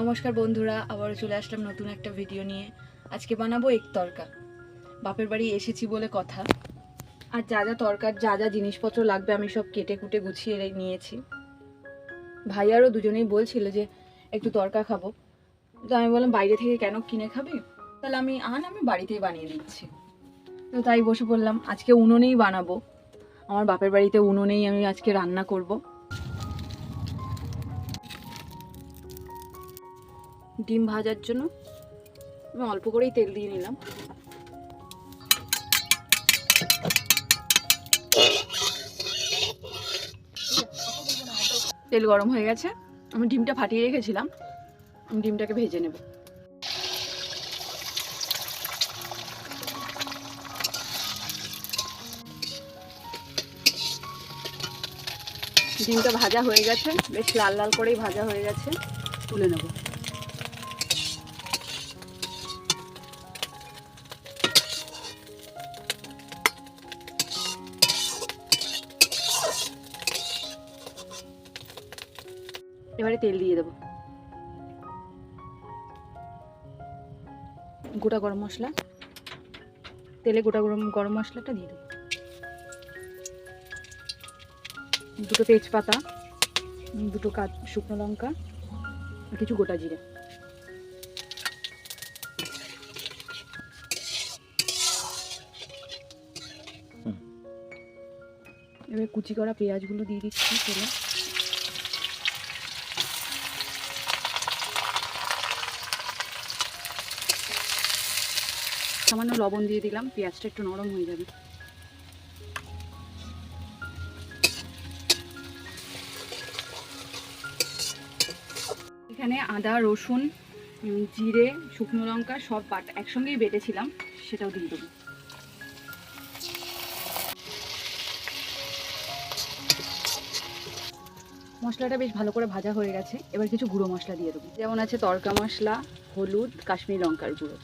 নমস্কার বন্ধুরা, আবারও চলে আসলাম নতুন একটা ভিডিও নিয়ে। আজকে বানাবো এগ তরকা। বাপের বাড়ি এসেছি বলে কথা। আর যা যা তরকার যা যা জিনিসপত্র লাগবে আমি সব কেটে কুটে গুছিয়ে নিয়েছি। ভাই আরও দুজনেই বলছিল যে একটু তরকা খাবো, তো আমি বললাম বাইরে থেকে কেন কিনে খাবি, তাহলে আমি বাড়িতেই বানিয়ে দিচ্ছি। তো তাই বসে পড়লাম। আজকে উনুনেই বানাবো, আমার বাপের বাড়িতে উনুনেই আমি আজকে রান্না করব। ডিম ভাজার জন্য আমি অল্প করেই তেল দিয়ে নিলাম। তেল গরম হয়ে গেছে, আমি ডিমটা ফাটিয়ে রেখেছিলাম, আমি ডিমটাকে ভেজে নেব। ডিমটা ভাজা হয়ে গেছে, বেশ লাল লাল করেই ভাজা হয়ে গেছে, তুলে নেব। এবারে তেল দিয়ে দেবো, গোটা গরম মশলা, তেলে গোটা গরম মশলাটা দিয়ে দেবো, দুটো তেজপাতা, দুটো শুকনো লঙ্কা আর কিছু গোটা জিরে। এবার কুচি করা পেঁয়াজগুলো দিয়ে দিচ্ছি তেলে। সামান্য লবণ দিয়ে দিলাম, পেঁয়াজটা একটু নরম হয়ে যাবে। এখানে আদা, রসুন, জিরে, শুকনো লঙ্কা সব একসঙ্গেই বেটেছিলাম, সেটাও দিয়ে দেবো। মশলাটা বেশ ভালো করে ভাজা হয়ে গেছে, এবার কিছু গুঁড়ো মশলা দিয়ে দেবো, যেমন আছে তড়কা মশলা, হলুদ, কাশ্মীরি লঙ্কার গুঁড়ো।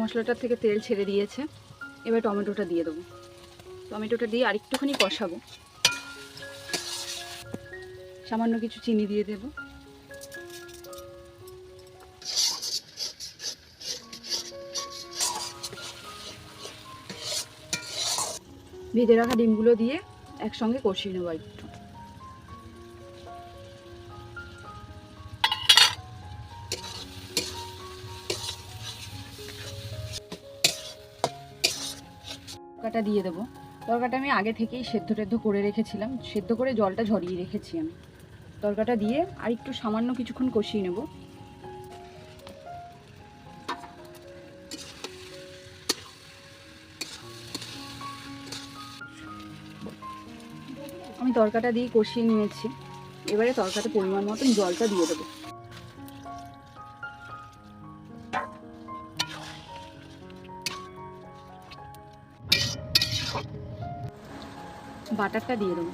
মশলাটার থেকে তেল ছেড়ে দিয়েছে, এবার টমেটোটা দিয়ে দেবো। টমেটোটা দিয়ে আরেকটুখানি কষাবো, সামান্য কিছু চিনি দিয়ে দেবো। ভেজে রাখা ডিমগুলো দিয়ে একসঙ্গে কষিয়ে নেবো একটু। তরকাটা দিয়ে দেবো। তরকাটা আমি আগে থেকেই সেদ্ধ করে রেখেছিলাম, সেদ্ধ করে জলটা ঝরিয়ে রেখেছি আমি। তরকাটা দিয়ে আর একটু সামান্য কিছুক্ষণ কষিয়ে নেব। আমি তরকাটা দিয়ে কষিয়ে নিয়েছি, এবারে তরকাতে পরিমাণ মতন জলটা দিয়ে দেবো। বাটারটা দিয়ে দেবো।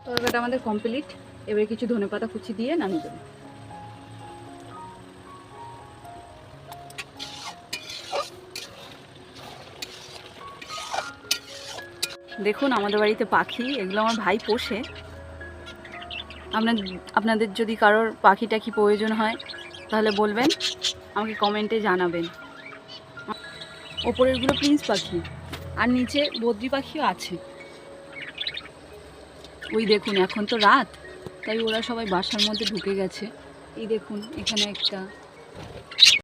তরকাটা আমাদের কমপ্লিট, এবারে কিছু ধনেপাতা কুচি দিয়ে নামিয়ে দেবো। দেখুন আমাদের বাড়িতে পাখি, এগুলো আমার ভাই পোষে। আপনাদের যদি কারোর পাখি টাখি প্রয়োজন হয় তাহলে বলবেন, আমাকে কমেন্টে জানাবেন। ওপরেরগুলো প্রিন্স পাখি, আর নিচে বদ্রি পাখিও আছে। ওই দেখুন এখন তো রাত, তাই ওরা সবাই বাসার মধ্যে ঢুকে গেছে। এই দেখুন এখানে একটা